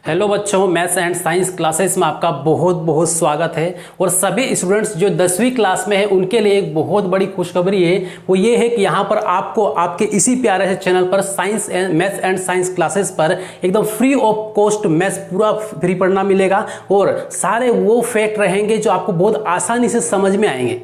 Hello बच्चों, maths and science classes में आपका बहुत बहुत स्वागत है। और सभी स्टूडेंट्स जो 10वीं क्लास में है उनके लिए एक बहुत बड़ी खुशखबरी है। वो ये है कि यहाँ पर आपको आपके इसी प्यारे से चैनल पर science and maths and science classes पर एकदम फ्री ऑफ कॉस्ट मैथ्स पूरा फ्री पढ़ना मिलेगा। और सारे वो फैक्ट रहेंगे जो आपको बहुत आसानी से समझ में आएंगे,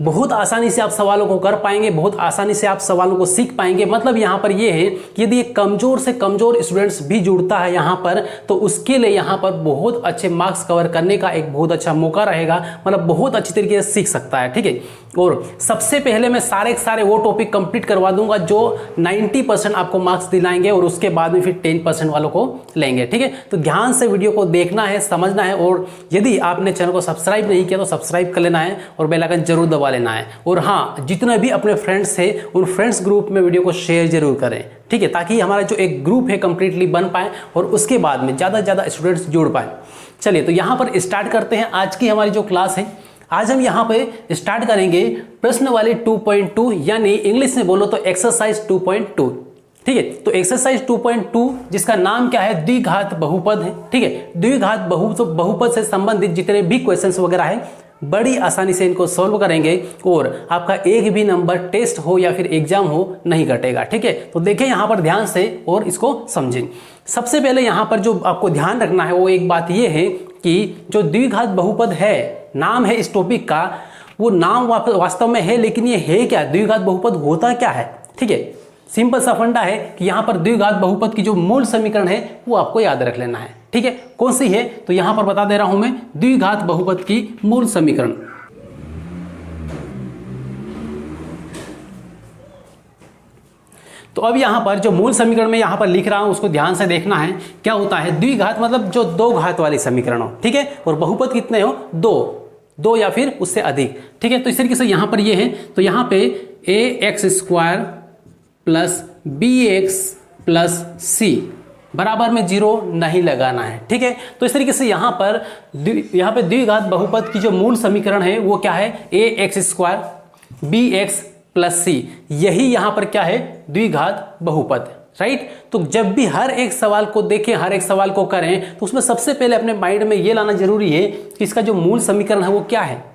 बहुत आसानी से आप सवालों को कर पाएंगे, बहुत आसानी से आप सवालों को सीख पाएंगे। मतलब यहाँ पर ये है कि यदि एक कमजोर से कमजोर स्टूडेंट्स भी जुड़ता है यहाँ पर, तो उसके लिए यहाँ पर बहुत अच्छे मार्क्स कवर करने का एक बहुत अच्छा मौका रहेगा। मतलब बहुत अच्छी तरीके से सीख सकता है, ठीक है। और सबसे पहले मैं सारे वो टॉपिक कंप्लीट करवा दूंगा जो 90% आपको मार्क्स दिलाएंगे, और उसके बाद में फिर 10% वालों को लेंगे, ठीक है। तो ध्यान से वीडियो को देखना है, समझना है। और यदि आपने चैनल को सब्सक्राइब नहीं किया तो सब्सक्राइब कर लेना है और बेल आइकन जरूर दबा लेना है। और हाँ, जितने भी अपने फ्रेंड्स हैं उन फ्रेंड्स ग्रुप में वीडियो को शेयर जरूर करें, ठीक है, ताकि हमारा जो एक ग्रुप है कंप्लीटली बन पाए और उसके बाद में ज़्यादा से ज़्यादा स्टूडेंट्स जुड़ पाए। चलिए, तो यहाँ पर स्टार्ट करते हैं आज की हमारी जो क्लास है। आज हम यहाँ पे स्टार्ट करेंगे प्रश्न वाले 2.2, यानी इंग्लिश में बोलो तो एक्सरसाइज 2.2, ठीक है। तो एक्सरसाइज 2.2 जिसका नाम क्या है, द्विघात बहुपद है, ठीक है। द्विघात बहुपद से संबंधित जितने भी क्वेश्चंस वगैरह है बड़ी आसानी से इनको सॉल्व करेंगे और आपका एक भी नंबर टेस्ट हो या फिर एग्जाम हो नहीं घटेगा, ठीक है। तो देखें यहाँ पर ध्यान से और इसको समझें। सबसे पहले यहाँ पर जो आपको ध्यान रखना है वो एक बात ये है कि जो द्विघात बहुपद है, नाम है इस टॉपिक का, वो नाम वास्तव में है, लेकिन ये है क्या, द्विघात बहुपद होता क्या है, ठीक है। सिंपल सा फंडा है कि यहाँ पर द्विघात बहुपद की जो मूल समीकरण है वो आपको याद रख लेना है, ठीक है। कौन सी है, तो यहाँ पर बता दे रहा हूं मैं, द्विघात बहुपद की मूल समीकरण। तो अब यहाँ पर जो मूल समीकरण में यहाँ पर लिख रहा हूं उसको ध्यान से देखना है। क्या होता है द्विघात, मतलब जो दो घात वाली समीकरण हो, ठीक है। और बहुपद कितने हो, दो या फिर उससे अधिक, ठीक है। तो इस तरीके से यहाँ पर ये है, तो यहाँ पे ax² plus bx plus c बराबर में 0 नहीं लगाना है, ठीक है। तो इस तरीके से यहाँ पर द्विघात बहुपद की जो मूल समीकरण है वो क्या है, ax² bx प्लस c, यही यहाँ पर क्या है, द्विघात बहुपद, राइट। तो जब भी हर एक सवाल को देखें, हर एक सवाल को करें, तो उसमें सबसे पहले अपने माइंड में ये लाना जरूरी है कि इसका जो मूल समीकरण है वो क्या है।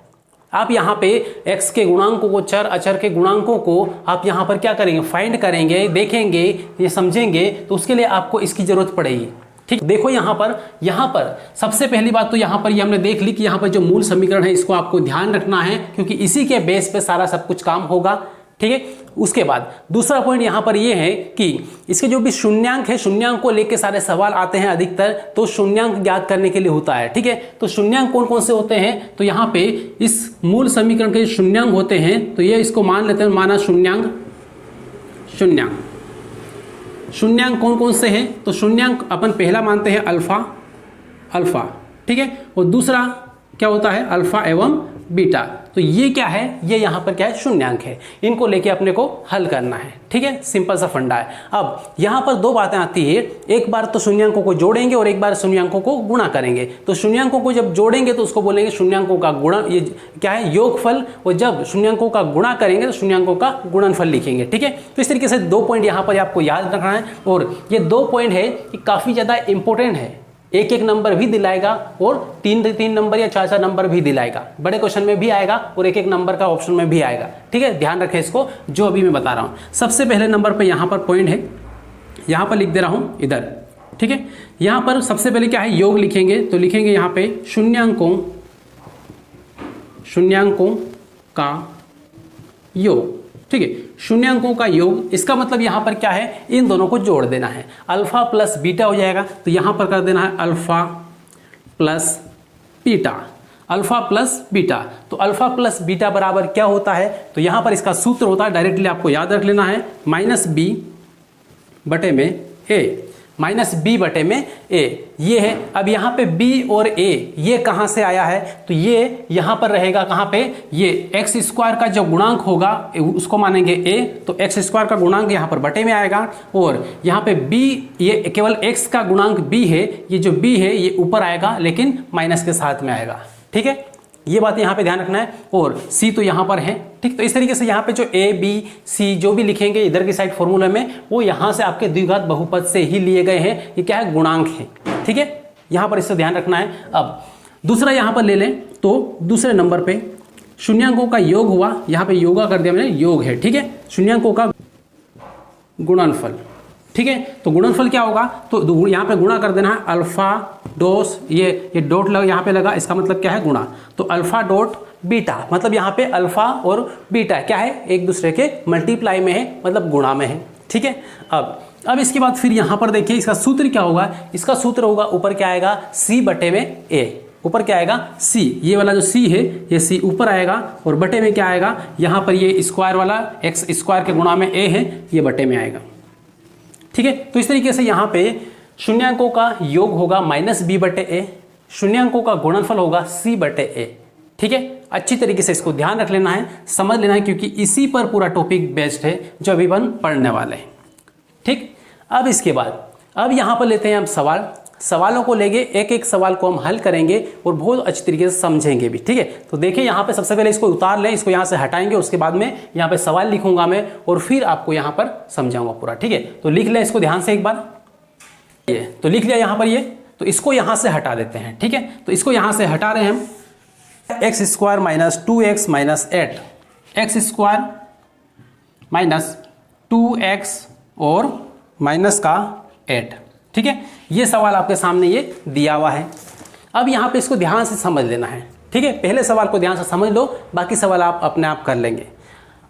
आप यहाँ पे x के गुणांकों को, चर अचर के गुणांकों को आप यहाँ पर क्या करेंगे, फाइंड करेंगे, देखेंगे, ये समझेंगे, तो उसके लिए आपको इसकी जरूरत पड़ेगी, ठीक। देखो यहाँ पर सबसे पहली बात तो यहाँ पर ये हमने देख ली कि यहाँ पर जो मूल समीकरण है इसको आपको ध्यान रखना है, क्योंकि इसी के बेस पे सारा सब कुछ काम होगा, ठीक है। उसके बाद दूसरा पॉइंट यहाँ पर ये है कि इसके जो भी शून्यांक है, शून्यांक को लेके सारे सवाल आते हैं अधिकतर, तो शून्यांक ज्ञात करने के लिए होता है, ठीक है। तो शून्यांक कौन कौन से होते हैं, तो यहाँ पे इस मूल समीकरण के शून्यांक होते हैं, तो ये इसको मान लेते हैं, माना शून्यांक कौन कौन से हैं, तो शून्यांक अपन पहला मानते हैं अल्फा, ठीक है। और दूसरा क्या होता है, अल्फा एवं बीटा। तो ये क्या है, ये यहाँ पर क्या है, शून्यांक है। इनको लेके अपने को हल करना है, ठीक है। सिंपल सा फंडा है। अब यहाँ पर दो बातें आती है, एक बार तो शून्यांकों को जोड़ेंगे और एक बार शून्यांकों को गुणा करेंगे। तो शून्यांकों को जब जोड़ेंगे तो उसको बोलेंगे शून्यांकों का गुणा, ये क्या है, योगफल। और जब शून्यांकों का गुणा करेंगे तो शून्यांकों का गुणनफल लिखेंगे, ठीक है। तो इस तरीके से दो पॉइंट यहाँ पर आपको याद रखना है। और ये दो पॉइंट है कि काफी ज्यादा इंपॉर्टेंट है, एक नंबर भी दिलाएगा और तीन नंबर या चार नंबर भी दिलाएगा, बड़े क्वेश्चन में भी आएगा और एक नंबर का ऑप्शन में भी आएगा, ठीक है। ध्यान रखें इसको, जो अभी मैं बता रहा हूं। सबसे पहले नंबर पे यहाँ पर पॉइंट है, यहाँ पर लिख दे रहा हूं इधर, ठीक है। यहाँ पर सबसे पहले क्या है, योग लिखेंगे। तो लिखेंगे यहाँ पे शून्यांकों का योग, ठीक है। शून्यांकों का योग, इसका मतलब यहाँ पर क्या है, इन दोनों को जोड़ देना है, अल्फा प्लस बीटा हो जाएगा। तो यहाँ पर कर देना है अल्फा प्लस बीटा। तो अल्फा प्लस बीटा बराबर क्या होता है, तो यहाँ पर इसका सूत्र होता है, डायरेक्टली आपको याद रख लेना है, -b बटे में a, ये है। अब यहाँ पे b और a ये कहाँ से आया है, तो ये यहाँ पर रहेगा कहाँ पे, ये x² का जो गुणांक होगा उसको मानेंगे a, तो x² का गुणांक यहाँ पर बटे में आएगा। और यहाँ पे b, ये केवल x का गुणांक b है, ये जो b है ये ऊपर आएगा लेकिन माइनस के साथ में आएगा, ठीक है। ये बात यहाँ पे ध्यान रखना है। और c तो यहाँ पर है, ठीक। तो इस तरीके से यहाँ पे जो a b c जो भी लिखेंगे इधर की साइड फॉर्मूला में, वो यहाँ से आपके द्विघात बहुपद से ही लिए गए हैं। ये क्या है, गुणांक है, ठीक है। यहाँ पर इससे ध्यान रखना है। अब दूसरा यहाँ पर ले लें तो दूसरे नंबर पे शून्यांकों का योग हुआ, यहाँ पे योगा कर दिया मैंने, योग है, ठीक है, शून्यांकों का गुणनफल, ठीक है। तो गुणनफल क्या होगा, तो यहाँ पे गुणा कर देना है, अल्फा डोस, ये डॉट लगा यहाँ पे लगा, इसका मतलब क्या है गुणा, तो अल्फा डॉट बीटा, मतलब यहाँ पे अल्फा और बीटा क्या है, एक दूसरे के मल्टीप्लाई में है, मतलब गुणा में है, ठीक है। अब इसके बाद फिर यहाँ पर देखिए इसका सूत्र क्या होगा, इसका सूत्र होगा ऊपर क्या आएगा, सी बटे में ए, ऊपर क्या आएगा सी, ये वाला जो सी है ये सी ऊपर आएगा और बटे में क्या आएगा, यहाँ पर ये स्क्वायर वाला एक्स स्क्वायर के गुणा में ए है, ये बटे में आएगा, ठीक है। तो इस तरीके से यहाँ पे शून्यांकों का योग होगा माइनस बी बटे ए, शून्यांकों का गुणनफल होगा सी बटे ए, ठीक है। अच्छी तरीके से इसको ध्यान रख लेना है, समझ लेना है, क्योंकि इसी पर पूरा टॉपिक बेस्ड है जो अभी अपन पढ़ने वाले हैं, ठीक। अब इसके बाद अब यहाँ पर लेते हैं हम सवालों को लेंगे, एक एक सवाल को हम हल करेंगे और बहुत अच्छी तरीके से समझेंगे भी, ठीक है। तो देखिए यहाँ पे सबसे पहले इसको उतार लें, इसको यहाँ से हटाएंगे, उसके बाद में यहाँ पे सवाल लिखूंगा मैं और फिर आपको यहाँ पर समझाऊंगा पूरा, ठीक है। तो लिख लें इसको ध्यान से एक बार, ये तो लिख लिया यहाँ पर ये, तो इसको यहाँ से हटा देते हैं, ठीक है। तो इसको यहाँ से हटा रहे हैं हम, x square minus 2x minus 8, x square minus 2x और माइनस का 8, ठीक है। ये सवाल आपके सामने ये दिया हुआ है। अब यहाँ पे इसको ध्यान से समझ लेना है, ठीक है। पहले सवाल को ध्यान से समझ लो, बाकी सवाल आप अपने आप कर लेंगे।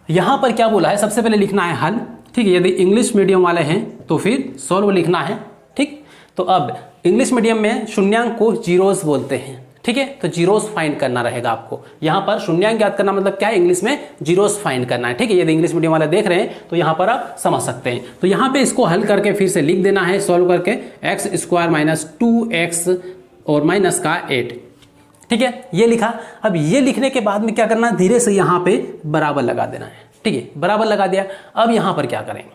यहाँ पर क्या बोला है, सबसे पहले लिखना है हल, ठीक है। यदि इंग्लिश मीडियम वाले हैं तो फिर सॉल्व लिखना है, ठीक। तो अब इंग्लिश मीडियम में शून्यांक को जीरोस बोलते हैं, ठीक है। तो जीरोस फाइंड करना रहेगा आपको, यहाँ पर शून्यांक याद करना मतलब क्या है, इंग्लिश में जीरोस फाइंड करना है, ठीक है। यदि इंग्लिश मीडियम वाला देख रहे हैं तो यहाँ पर आप समझ सकते हैं। तो यहाँ पे इसको हल करके फिर से लिख देना है, सॉल्व करके एक्स स्क्वायर माइनस 2x और माइनस का 8, ठीक है, ये लिखा। अब ये लिखने के बाद में क्या करना है, धीरे से यहाँ पे बराबर लगा देना है, ठीक है, बराबर लगा दिया। अब यहाँ पर क्या करेंगे,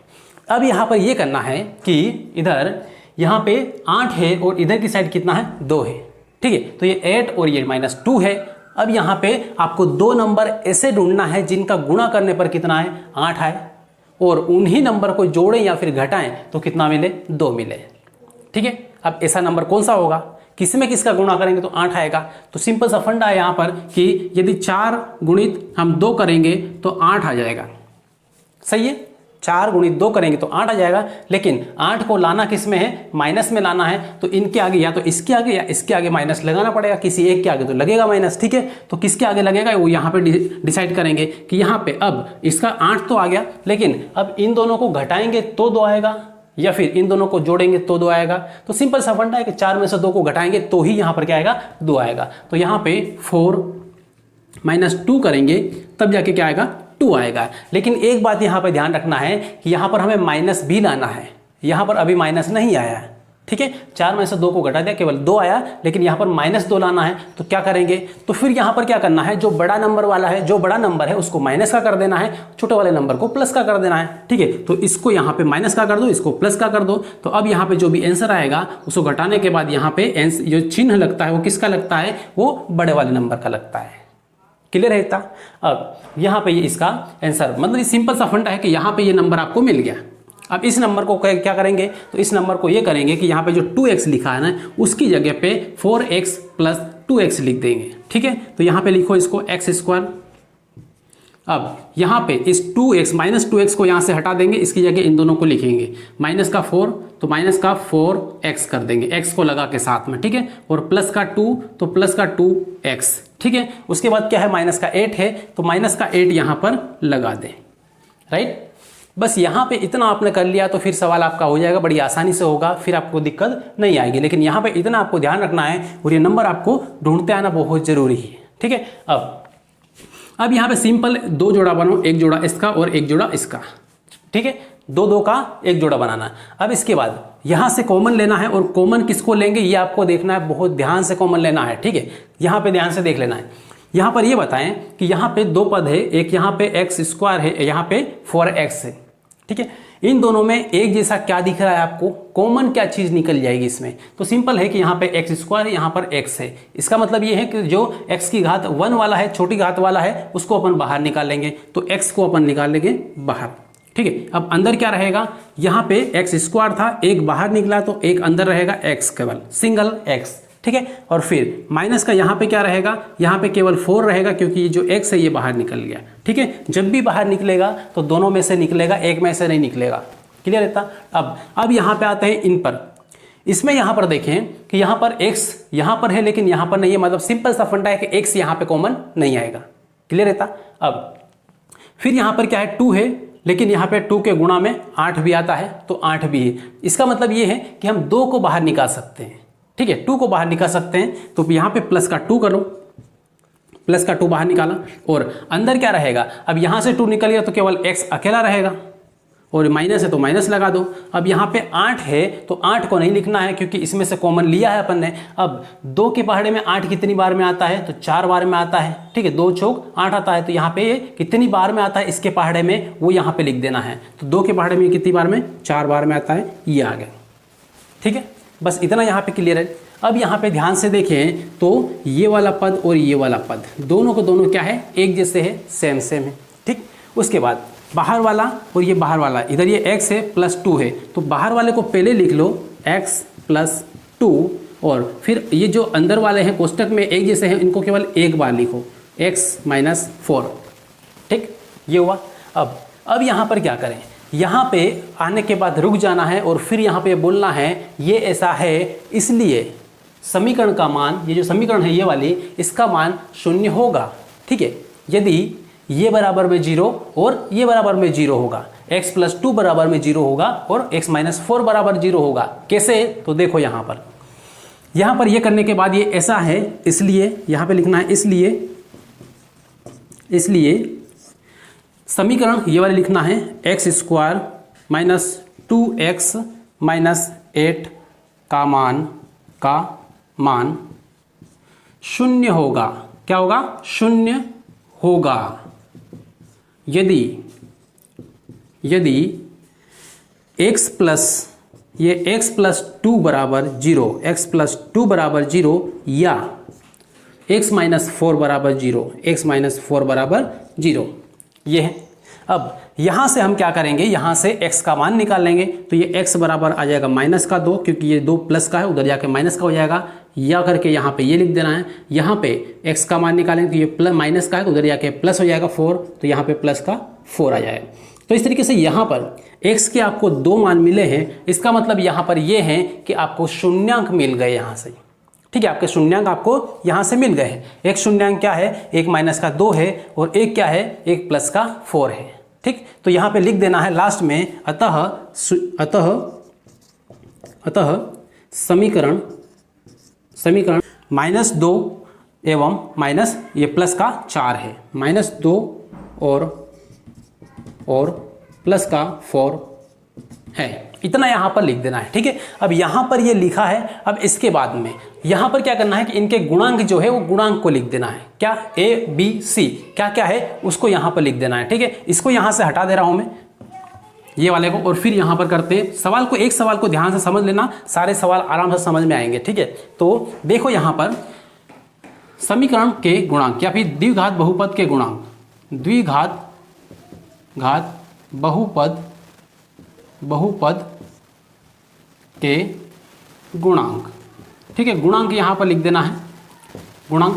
अब यहाँ पर ये करना है कि इधर यहाँ पे 8 है और इधर की साइड कितना है, 2 है, ठीक है। तो ये 8 और ये -2 है। अब यहाँ पे आपको 2 नंबर ऐसे ढूंढना है जिनका गुणा करने पर कितना है, 8 है, और उन्हीं नंबर को जोड़ें या फिर घटाएं तो कितना मिले, 2 मिले, ठीक है। अब ऐसा नंबर कौन सा होगा, किसी में किसका गुणा करेंगे तो 8 आएगा। तो सिंपल सा फंडा है यहाँ पर कि यदि 4 गुणित हम 2 करेंगे तो 8 आ जाएगा, सही है। 4 गुणित 2 करेंगे तो 8 आ जाएगा, लेकिन 8 को लाना किस में है, माइनस में लाना है। तो इनके आगे या तो इसके आगे या इसके आगे माइनस लगाना पड़ेगा, किसी एक के आगे तो लगेगा माइनस, ठीक है। तो किसके आगे लगेगा वो यहाँ पे डिसाइड करेंगे कि यहाँ पे अब इसका 8 तो आ गया, लेकिन अब इन दोनों को घटाएंगे तो 2 आएगा या फिर इन दोनों को जोड़ेंगे तो 2 आएगा। तो सिंपल सा फंडा है कि 4 में से 2 को घटाएंगे तो ही यहाँ पर क्या आएगा, 2 आएगा। तो यहाँ पे 4 - 2 करेंगे तब जाके क्या आएगा, 2 आएगा। लेकिन एक बात यहाँ पर ध्यान रखना है कि यहाँ पर हमें माइनस भी लाना है, यहाँ पर अभी माइनस नहीं आया है, ठीक है। 4 में से 2 को घटा दिया, केवल 2 आया, लेकिन यहाँ पर -2 लाना है। तो क्या करेंगे, तो फिर यहाँ पर क्या करना है, जो बड़ा नंबर वाला है, जो बड़ा नंबर है उसको माइनस का कर देना है, छोटे वाले नंबर को प्लस का कर देना है, ठीक है। तो इसको यहाँ पे माइनस का कर दो, इसको प्लस का कर दो। तो अब यहाँ पे जो भी आंसर आएगा उसको घटाने के बाद यहाँ पे जो चिन्ह लगता है वो किसका लगता है, वो बड़े वाले नंबर का लगता है। क्लियर है इतना। अब यहाँ पे ये इसका आंसर, मतलब सिंपल सा फंडा है कि यहाँ पे ये नंबर आपको मिल गया। अब इस नंबर को क्या करेंगे, तो इस नंबर को ये करेंगे कि यहाँ पे जो 2x लिखा है ना, उसकी जगह पे 4x + 2x लिख देंगे, ठीक है। तो यहाँ पे लिखो इसको x²। अब यहाँ पे इस 2x -2x को यहाँ से हटा देंगे, इसकी जगह इन दोनों को लिखेंगे, -4 तो -4x कर देंगे, x को लगा के साथ में, ठीक है। और +2 तो +2x, ठीक है। उसके बाद क्या है, -8 है तो -8 यहाँ पर लगा दें, राइट। बस यहाँ पे इतना आपने कर लिया तो फिर सवाल आपका हो जाएगा, बड़ी आसानी से होगा, फिर आपको दिक्कत नहीं आएगी। लेकिन यहाँ पे इतना आपको ध्यान रखना है और ये नंबर आपको ढूंढते आना बहुत जरूरी है, ठीक है। अब यहाँ पे सिंपल 2 जोड़ा बनो, एक जोड़ा इसका और एक जोड़ा इसका, ठीक है। 2 का एक जोड़ा बनाना। अब इसके बाद यहाँ से कॉमन लेना है, और कॉमन किसको लेंगे ये आपको देखना है, बहुत ध्यान से कॉमन लेना है, ठीक है। यहाँ पे ध्यान से देख लेना है। यहाँ पर ये बताएं कि यहाँ पे 2 पद है, एक यहाँ पे x² है, यहाँ पे 4x है, ठीक है। इन दोनों में एक जैसा क्या दिख रहा है आपको, कॉमन क्या चीज निकल जाएगी इसमें, तो सिंपल है कि यहाँ पे x² है, यहाँ पर x है। इसका मतलब ये है कि जो x की घात 1 वाला है, छोटी घात वाला है, उसको अपन बाहर निकाल लेंगे, तो x को अपन निकाल लेंगे बाहर, ठीक है। अब अंदर क्या रहेगा, यहाँ पे एक्स स्क्वायर था, एक बाहर निकला तो एक अंदर रहेगा एक्स, केवल सिंगल एक्स, ठीक है। और फिर माइनस का यहाँ पे क्या रहेगा, यहाँ पे केवल 4 रहेगा क्योंकि ये जो एक्स है ये बाहर निकल गया, ठीक है। जब भी बाहर निकलेगा तो दोनों में से निकलेगा, एक में से नहीं निकलेगा, क्लियर रहता। अब यहाँ पे आते हैं इन पर। इसमें यहाँ पर देखें कि यहाँ पर x यहाँ पर है लेकिन यहाँ पर नहीं है, मतलब सिंपल सा फंडा है कि x यहाँ पे कॉमन नहीं आएगा, क्लियर रहता। अब फिर यहाँ पर क्या है, 2 है लेकिन यहाँ पे 2 के गुणा में 8 भी आता है तो 8 भी है। इसका मतलब ये है कि हम 2 को बाहर निकाल सकते हैं, ठीक है, 2 को बाहर निकाल सकते हैं। तो यहाँ पे प्लस का 2 करो, प्लस का 2 बाहर निकाला और अंदर क्या रहेगा, अब यहाँ से 2 निकल गया तो केवल x अकेला रहेगा और माइनस है तो माइनस लगा दो। अब यहाँ पे 8 है तो 8 को नहीं लिखना है क्योंकि इसमें से कॉमन लिया है अपन ने। अब 2 के पहाड़े में 8 कितनी बार में आता है, तो 4 बार में आता है, ठीक है, 2 चौक 8 आता है। तो यहाँ पे कितनी बार में आता है इसके पहाड़े में, वो यहाँ पे लिख देना है। तो 2 के पहाड़े में कितनी बार में, 4 बार में आता है, ये आ गया, ठीक है। बस इतना यहाँ पे क्लियर है। अब यहाँ पे ध्यान से देखें तो ये वाला पद और ये वाला पद दोनों को दोनों क्या है, एक जैसे है, सेम सेम है, ठीक। उसके बाद बाहर वाला और ये बाहर वाला, इधर ये x है प्लस 2 है तो बाहर वाले को पहले लिख लो x प्लस 2 और फिर ये जो अंदर वाले हैं कोष्टक में एक जैसे हैं इनको केवल एक बार लिखो, x माइनस 4, ठीक, ये हुआ। अब यहाँ पर क्या करें, यहाँ पे आने के बाद रुक जाना है और फिर यहाँ पे बोलना है ये ऐसा है इसलिए समीकरण का मान, ये जो समीकरण है ये वाली, इसका मान 0 होगा, ठीक है। यदि ये बराबर में 0 और ये बराबर में 0 होगा, x प्लस 2 बराबर में 0 होगा और x माइनस 4 बराबर 0 होगा। कैसे, तो देखो यहाँ पर ये करने के बाद ये ऐसा है इसलिए यहाँ पे लिखना है इसलिए समीकरण ये वाले लिखना है x square minus 2x minus 8 का मान 0 होगा। क्या होगा, 0 होगा यदि x प्लस 2 बराबर 0, x प्लस 2 बराबर 0 या x माइनस 4 बराबर 0, x माइनस 4 बराबर 0, ये है। अब यहाँ से हम क्या करेंगे, यहाँ से x का मान निकाल लेंगे तो ये x बराबर आ जाएगा माइनस का 2 क्योंकि ये 2 प्लस का है, उधर जाके माइनस का हो जाएगा, या करके यहाँ पे ये लिख देना है। यहाँ पे x का मान निकालेंगे तो ये प्लस माइनस का है तो उधर जाके प्लस हो जाएगा 4, तो यहाँ पे प्लस का 4 आ जाएगा। तो इस तरीके से यहाँ पर x के आपको 2 मान मिले हैं, इसका मतलब यहाँ पर ये है कि आपको शून्यांक मिल गए यहाँ से, ठीक है, आपके शून्यांक आपको यहाँ से मिल गए हैं। एक शून्यांक क्या है, एक माइनस का 2 है और एक क्या है, एक प्लस का 4 है, ठीक। तो यहाँ पे लिख देना है लास्ट में अतः समीकरण -2 एवं माइनस ये प्लस का 4 है, -2 और प्लस का 4 है, इतना यहाँ पर लिख देना है, ठीक है। अब यहाँ पर ये लिखा है। अब इसके बाद में यहाँ पर क्या करना है कि इनके गुणांक जो है वो गुणांक को लिख देना है, क्या, a b c क्या क्या है उसको यहाँ पर लिख देना है, ठीक है। इसको यहाँ से हटा दे रहा हूँ मैं ये वाले को, और फिर यहाँ पर करते हैं सवाल को। एक सवाल को ध्यान से समझ लेना, सारे सवाल आराम से समझ में आएंगे, ठीक है। तो देखो यहाँ पर समीकरण के गुणांक या फिर द्विघात बहुपद के गुणांक, द्विघात बहुपद के गुणांक, ठीक है। गुणांक यहाँ पर लिख देना है। गुणांक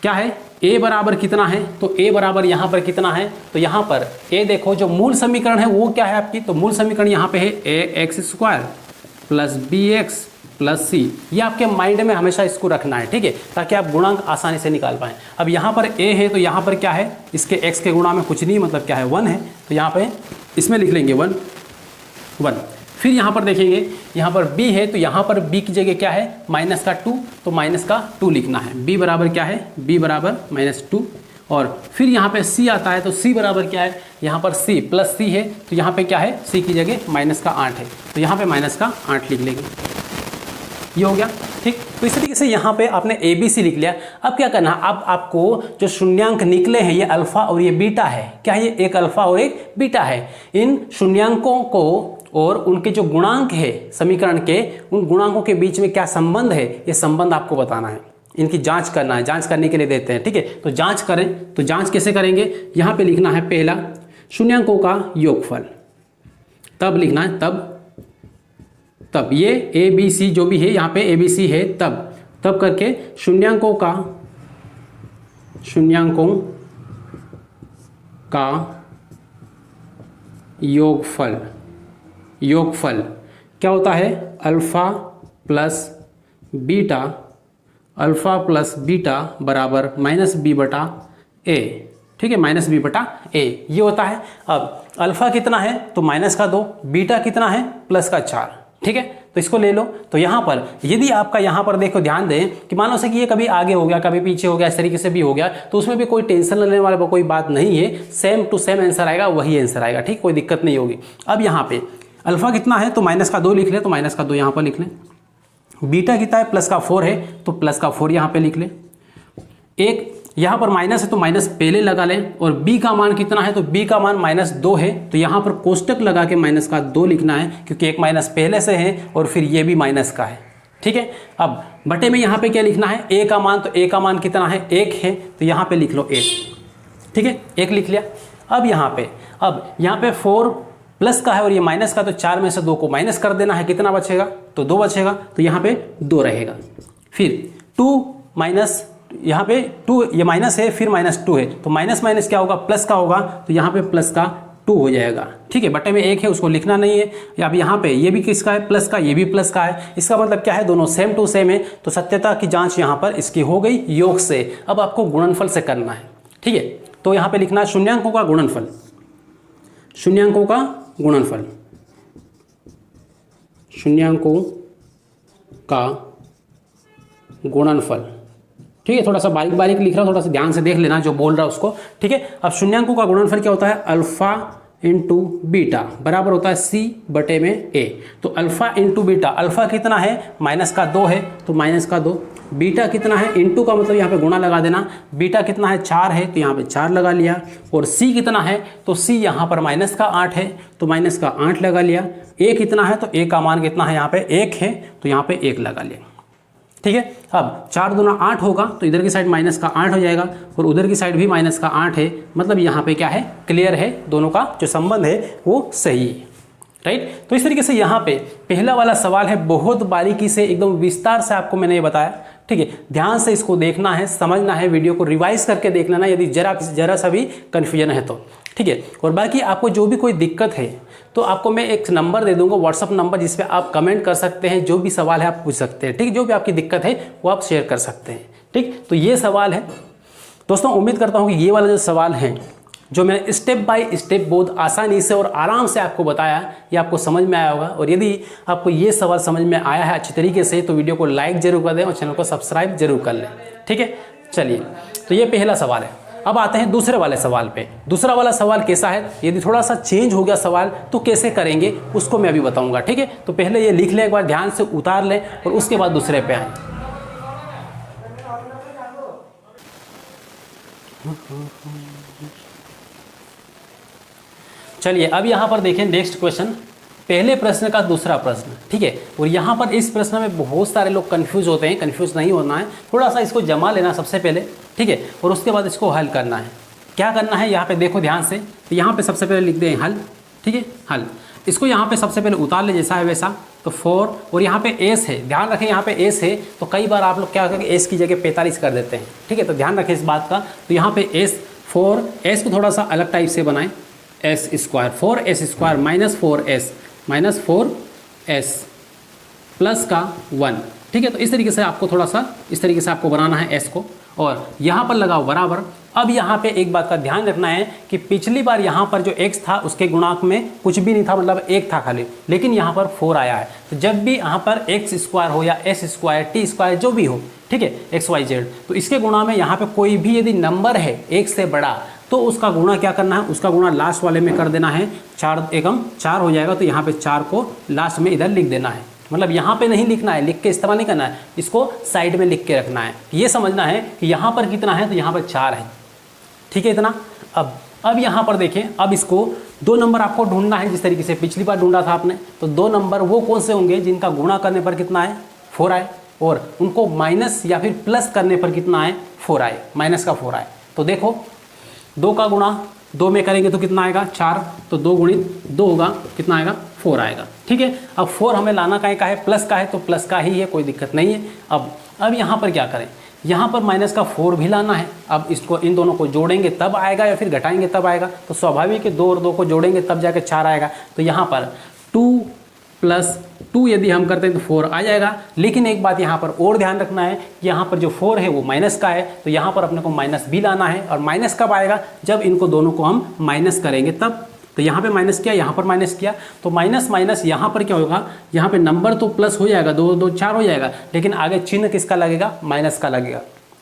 क्या है, a बराबर कितना है, तो a बराबर यहाँ पर कितना है, तो यहाँ पर a देखो जो मूल समीकरण है वो क्या है आपकी, तो मूल समीकरण यहाँ पे है ax square plus bx plus c। ये आपके माइंड में हमेशा इसको रखना है, ठीक है, ताकि आप गुणांक आसानी से निकाल पाएं। अब यहाँ पर a है तो यहाँ पर क्या है, इसके x के गुणा में कुछ नहीं, मतलब क्या है 1 है, तो यहाँ पे इसमें लिख लेंगे 1। फिर यहाँ पर देखेंगे यहाँ पर b है तो यहाँ पर b की जगह क्या है, माइनस का 2, तो माइनस का 2 लिखना है। b बराबर क्या है, b बराबर -2। और फिर यहाँ पे c आता है तो c बराबर क्या है, यहाँ पर c प्लस c है तो यहाँ पे क्या है, c की जगह माइनस का 8 है, तो यहाँ पे माइनस का 8 लिख लेंगे, ये हो गया, ठीक। तो इस तरीके से यहाँ पे आपने ए बी सी लिख लिया। अब क्या करना, अब आपको जो शून्यांक निकले हैं ये अल्फा और ये बीटा है, क्या है, ये एक अल्फा और एक बीटा है। इन शून्यांकों को और उनके जो गुणांक है समीकरण के, उन गुणांकों के बीच में क्या संबंध है, ये संबंध आपको बताना है, इनकी जांच करना है। जांच करने के लिए देते हैं, ठीक है। तो जांच करें, तो जांच कैसे करेंगे, यहाँ पे लिखना है पहला शून्यांकों का योगफल, तब लिखना है, तब ये ए बी सी जो भी है यहाँ पे ए बी सी है, तब करके शून्यांकों का योगफल क्या होता है, अल्फा प्लस बीटा बराबर माइनस बी बटा ए। ठीक है, माइनस बी बटा ए ये होता है। अब अल्फा कितना है तो माइनस का 2, बीटा कितना है प्लस का 4। ठीक है, तो इसको ले लो। तो यहाँ पर यदि आपका यहाँ पर देखो, ध्यान दें कि मान लो से कि ये कभी आगे हो गया, कभी पीछे हो गया, इस तरीके से भी हो गया, तो उसमें भी कोई टेंशन लेने वाला कोई बात नहीं है, सेम टू सेम आंसर आएगा, वही आंसर आएगा। ठीक, कोई दिक्कत नहीं होगी। अब यहाँ पे अल्फा कितना है तो माइनस का 2 लिख ले, तो माइनस का 2 यहाँ पर लिख ले। बीटा कितना है प्लस का 4 है, तो प्लस का 4 यहाँ पे लिख ले। एक यहाँ पर माइनस है तो माइनस पहले लगा लें, और b का मान कितना है तो b का मान -2 है, तो यहाँ पर कोष्टक लगा के माइनस का 2 लिखना है, क्योंकि एक माइनस पहले से है और फिर ये भी माइनस का है। ठीक है, अब बटे में यहाँ पे क्या लिखना है, a का मान, तो a का मान कितना है 1 है, तो यहाँ पे लिख लो 1। ठीक है, 1 लिख लिया। अब यहाँ पे 4 प्लस का है और ये माइनस का, तो 4 में से 2 को माइनस कर देना है, कितना बचेगा तो 2 बचेगा, तो यहाँ पे 2 रहेगा। फिर 2 माइनस, यहाँ पे 2 ये माइनस है, फिर -2 है, तो माइनस माइनस क्या होगा प्लस का होगा, तो यहाँ पे प्लस का 2 हो जाएगा। ठीक है, बटे में 1 है, उसको लिखना नहीं है। अब यहाँ पे ये भी किसका है प्लस का, ये भी प्लस का है, इसका मतलब क्या है दोनों सेम टू सेम है, तो सत्यता की जांच यहाँ पर इसकी हो गई योग से। अब आपको गुणनफल से करना है। ठीक है, तो यहाँ पे लिखना है शून्यांकों का गुणनफल, शून्यांकों का गुणनफल, शून्यांकों का गुणनफल। ठीक है, थोड़ा सा बारीक बारीक लिख रहा हूं, थोड़ा सा ध्यान से देख लेना जो बोल रहा है उसको। ठीक है, अब शून्यांकों का गुणनफल क्या होता है, अल्फा इंटू बीटा बराबर होता है c बटे में a। तो अल्फा इंटू बीटा, अल्फा कितना है माइनस का 2 है, तो माइनस का 2, बीटा कितना है, इंटू का मतलब यहाँ पे गुणा लगा देना, बीटा कितना है 4 है, तो यहाँ पे 4 लगा लिया, और c कितना है तो c यहाँ पर माइनस का 8 है, तो माइनस का 8 लगा लिया। a कितना है तो a का मान कितना है यहाँ पे 1 है, तो यहाँ पे 1 लगा लिया। ठीक है, अब 4 दूना 8 होगा, तो इधर की साइड माइनस का 8 हो जाएगा, और उधर की साइड भी माइनस का 8 है, मतलब यहाँ पे क्या है क्लियर है, दोनों का जो संबंध है वो सही है। राइट, तो इस तरीके से यहाँ पे पहला वाला सवाल है, बहुत बारीकी से एकदम विस्तार से आपको मैंने ये बताया। ठीक है, ध्यान से इसको देखना है, समझना है, वीडियो को रिवाइज करके देख लेना यदि जरा सा भी कन्फ्यूजन है तो। ठीक है, और बाकी आपको जो भी कोई दिक्कत है तो आपको मैं एक नंबर दे दूंगा, व्हाट्सअप नंबर, जिस पे आप कमेंट कर सकते हैं, जो भी सवाल है आप पूछ सकते हैं। ठीक, जो भी आपकी दिक्कत है वो आप शेयर कर सकते हैं। ठीक, तो ये सवाल है दोस्तों, उम्मीद करता हूँ कि ये वाला जो सवाल है जो मैंने स्टेप बाय स्टेप बहुत आसानी से और आराम से आपको बताया, ये आपको समझ में आया होगा। और यदि आपको ये सवाल समझ में आया है अच्छी तरीके से, तो वीडियो को लाइक जरूर कर दें और चैनल को सब्सक्राइब जरूर कर लें। ठीक है, चलिए, तो ये पहला सवाल है। अब आते हैं दूसरे वाले सवाल पे। दूसरा वाला सवाल कैसा है, यदि थोड़ा सा चेंज हो गया सवाल तो कैसे करेंगे उसको मैं अभी बताऊंगा। ठीक है, तो पहले ये लिख लें, एक बार ध्यान से उतार लें, और उसके बाद दूसरे पे आए। चलिए, अब यहां पर देखें नेक्स्ट क्वेश्चन, पहले प्रश्न का दूसरा प्रश्न। ठीक है, और यहाँ पर इस प्रश्न में बहुत सारे लोग कंफ्यूज होते हैं, कंफ्यूज नहीं होना है, थोड़ा सा इसको जमा लेना सबसे पहले। ठीक है, और उसके बाद इसको हल करना है। क्या करना है यहाँ पे देखो ध्यान से, तो यहाँ पे सबसे पहले लिख दें हल। ठीक है, हल, इसको यहाँ पे सबसे पहले उतार ले जैसा है वैसा, तो 4, और यहाँ पे एस है, ध्यान रखें यहाँ पे एस है, तो कई बार आप लोग क्या करके एस की जगह 45 कर देते हैं। ठीक है, तो ध्यान रखें इस बात का। तो यहाँ पे एस 4, एस को थोड़ा सा अलग टाइप से बनाएं, S square 4s² minus 4s plus का 1। ठीक है, तो इस तरीके से आपको थोड़ा सा इस तरीके से आपको बनाना है एस को, और यहाँ पर लगाओ बराबर। अब यहाँ पे एक बात का ध्यान रखना है कि पिछली बार यहाँ पर जो x था उसके गुणांक में कुछ भी नहीं था, मतलब 1 था खाली, लेकिन यहाँ पर 4 आया है। तो जब भी यहाँ पर x² हो या s² t² जो भी हो, ठीक है, xyz, तो इसके गुणा में यहाँ पे कोई भी यदि नंबर है 1 से बड़ा, तो उसका गुणा क्या करना है, उसका गुणा लास्ट वाले में कर देना है। 4 एकम 4 हो जाएगा, तो यहाँ पे 4 को लास्ट में इधर लिख देना है, मतलब यहाँ पे नहीं लिखना है, लिख के इस्तेमाल नहीं करना है, इसको साइड में लिख के रखना है। ये समझना है कि यहाँ पर कितना है, तो यहाँ पर 4 है। ठीक है, इतना। अब यहाँ पर देखें, अब इसको 2 नंबर आपको ढूंढना है, जिस तरीके से पिछली बार ढूंढा था आपने। तो 2 नंबर वो कौन से होंगे जिनका गुणा करने पर कितना है, 4 आए, और उनको माइनस या फिर प्लस करने पर कितना है, 4 आए, माइनस का 4 आए। तो देखो 2 का गुणा 2 में करेंगे तो कितना आएगा 4, तो 2 गुणित 2 होगा, कितना आएगा 4 आएगा। ठीक है, अब 4 हमें लाना का है प्लस का है, तो प्लस का ही है, कोई दिक्कत नहीं है। अब यहाँ पर क्या करें, यहाँ पर माइनस का 4 भी लाना है। अब इसको इन दोनों को जोड़ेंगे तब आएगा या फिर घटाएंगे तब आएगा, तो स्वाभाविक है 2 और 2 को जोड़ेंगे तब जाकर 4 आएगा। तो यहाँ पर 2 + 2 यदि हम करते हैं तो 4 आ जाएगा। लेकिन एक बात यहाँ पर और ध्यान रखना है कि यहाँ पर जो 4 है वो माइनस का है, तो यहाँ पर अपने को माइनस भी लाना है। और माइनस कब आएगा, जब इनको दोनों को हम माइनस करेंगे तब। तो यहाँ पे माइनस किया, यहाँ पर माइनस किया, तो माइनस माइनस यहाँ पर क्या होगा, यहाँ पे नंबर तो प्लस हो जाएगा, 2 2 4 हो जाएगा, लेकिन आगे चिन्ह किसका लगेगा, माइनस का लगेगा।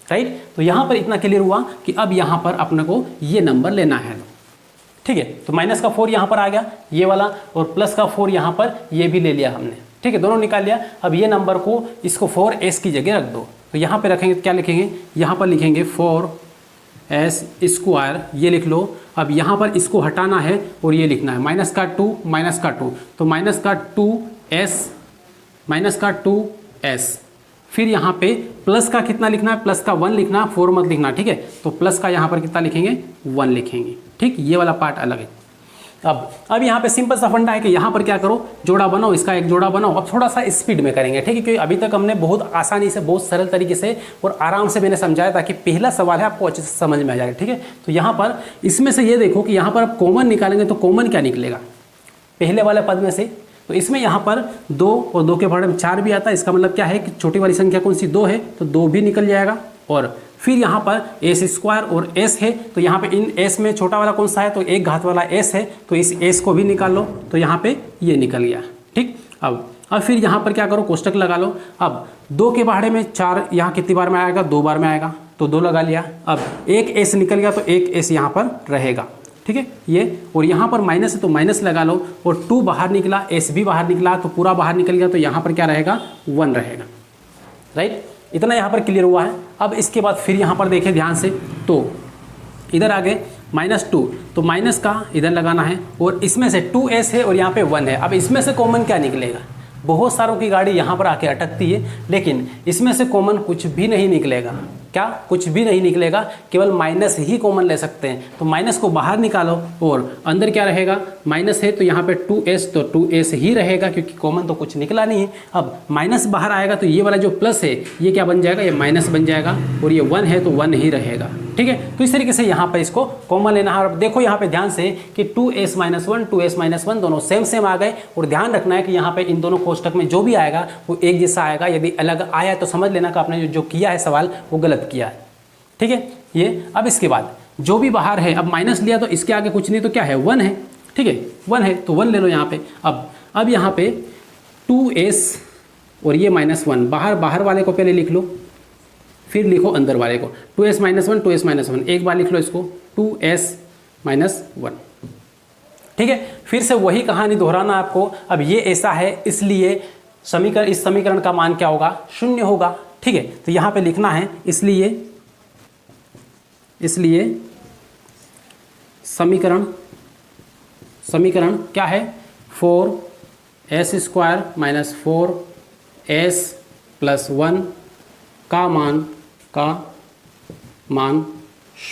राइट, तो यहाँ पर इतना क्लियर हुआ कि अब यहाँ पर अपने को ये नंबर लेना है। ठीक है, तो माइनस का 4 यहाँ पर आ गया ये वाला, और प्लस का 4 यहाँ पर ये भी ले लिया हमने। ठीक है, दोनों निकाल लिया। अब ये नंबर को इसको 4s की जगह रख दो, तो यहाँ पे रखेंगे क्या लिखेंगे, यहाँ पर लिखेंगे 4s², ये लिख लो। अब यहाँ पर इसको हटाना है और ये लिखना है माइनस का 2 तो माइनस का 2s, फिर यहाँ पे प्लस का कितना लिखना है, प्लस का 1 लिखना, 4 मत लिखना। ठीक है, तो प्लस का यहाँ पर कितना लिखेंगे, 1 लिखेंगे। ठीक, ये वाला पार्ट अलग है। अब यहाँ पे सिंपल सा फंडा है कि यहाँ पर क्या करो, जोड़ा बनाओ, इसका एक जोड़ा बनाओ। अब थोड़ा सा स्पीड में करेंगे। ठीक है, क्योंकि अभी तक हमने बहुत आसानी से, बहुत सरल तरीके से और आराम से मैंने समझाया ताकि पहला सवाल है आपको अच्छे से समझ में आ जाएगा। ठीक है, तो यहाँ पर इसमें से ये देखो कि यहाँ पर आप कॉमन निकालेंगे तो कॉमन क्या निकलेगा, पहले वाले पद में से। तो इसमें यहाँ पर 2 और 2 के भाड़े में 4 भी आता है। इसका मतलब क्या है कि छोटी वाली संख्या कौन सी, 2 है, तो 2 भी निकल जाएगा। और फिर यहाँ पर s² और s है, तो यहाँ पे इन s में छोटा वाला कौन सा है, तो एक घात वाला s है, तो इस s को भी निकाल लो, तो यहाँ पे ये निकल गया। ठीक, अब फिर यहाँ पर क्या करो, कोष्टक लगा लो। अब 2 के भाड़े में 4 यहाँ कितनी बार में आएगा, 2 बार में आएगा, तो 2 लगा लिया। अब एक s निकल गया, तो एक s यहाँ पर रहेगा। ठीक है, ये, और यहाँ पर माइनस है तो माइनस लगा लो, और 2 बाहर निकला, s भी बाहर निकला, तो पूरा बाहर निकल गया, तो यहाँ पर क्या रहेगा, 1 रहेगा। राइट, इतना यहाँ पर क्लियर हुआ है। अब इसके बाद फिर यहाँ पर देखें ध्यान से, तो इधर आगे -2, तो माइनस का इधर लगाना है, और इसमें से 2s है और यहाँ पे 1 है। अब इसमें से कॉमन क्या निकलेगा, बहुत सारों की गाड़ी यहाँ पर आके अटकती है, लेकिन इसमें से कॉमन कुछ भी नहीं निकलेगा। क्या, कुछ भी नहीं निकलेगा, केवल माइनस ही कॉमन ले सकते हैं। तो माइनस को बाहर निकालो, और अंदर क्या रहेगा, माइनस है तो यहाँ पे 2s, तो 2s ही रहेगा, क्योंकि कॉमन तो कुछ निकला नहीं है। अब माइनस बाहर आएगा तो ये वाला जो प्लस है ये क्या बन जाएगा, ये माइनस बन जाएगा, और ये 1 है तो 1 ही रहेगा। ठीक है, तो इस तरीके से यहाँ पर इसको कॉमन लेना है। और देखो यहाँ पे ध्यान से कि 2s - 1 2s - 1 दोनों सेम आ गए, और ध्यान रखना है कि यहाँ पे इन दोनों कोष्टक में जो भी आएगा वो एक जैसा आएगा। यदि अलग आया तो समझ लेना कि आपने जो किया है सवाल वो गलत किया है। ठीक है, ये। अब इसके बाद जो भी बाहर है, अब माइनस लिया तो इसके आगे कुछ नहीं, तो क्या है, 1 है। ठीक है, 1 है तो 1 ले लो यहाँ पे। अब यहाँ पे 2s और ये -1, बाहर वाले को पहले लिख लो, फिर लिखो अंदर वाले को, 2s - 1 2s - 1, एक बार लिख लो इसको, 2s - 1। ठीक है, फिर से वही कहानी दोहराना आपको। अब ये ऐसा है, इसलिए इस समीकरण का मान क्या होगा, 0 होगा। ठीक है, तो यहाँ पे लिखना है इसलिए समीकरण क्या है, 4s² - 4s + 1 का मान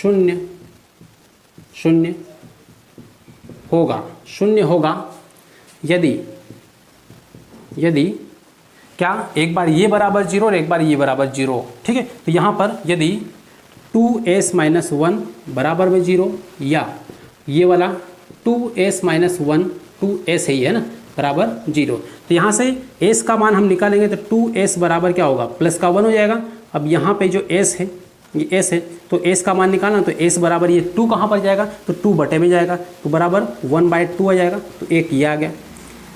0 होगा यदि क्या, एक बार ये बराबर 0 और एक बार ये बराबर 0। ठीक है, तो यहाँ पर यदि 2s - 1 बराबर में 0, या ये वाला 2s - 1 2s ही है ना, बराबर 0, तो यहाँ से s का मान हम निकालेंगे तो 2s बराबर क्या होगा, प्लस का 1 हो जाएगा। अब यहाँ पे जो s है, ये s है, तो s का मान निकालना, तो s बराबर ये 2 कहाँ पर जाएगा, तो 2 बटे में जाएगा, तो बराबर 1/2 आ जाएगा, तो एक ये आ गया।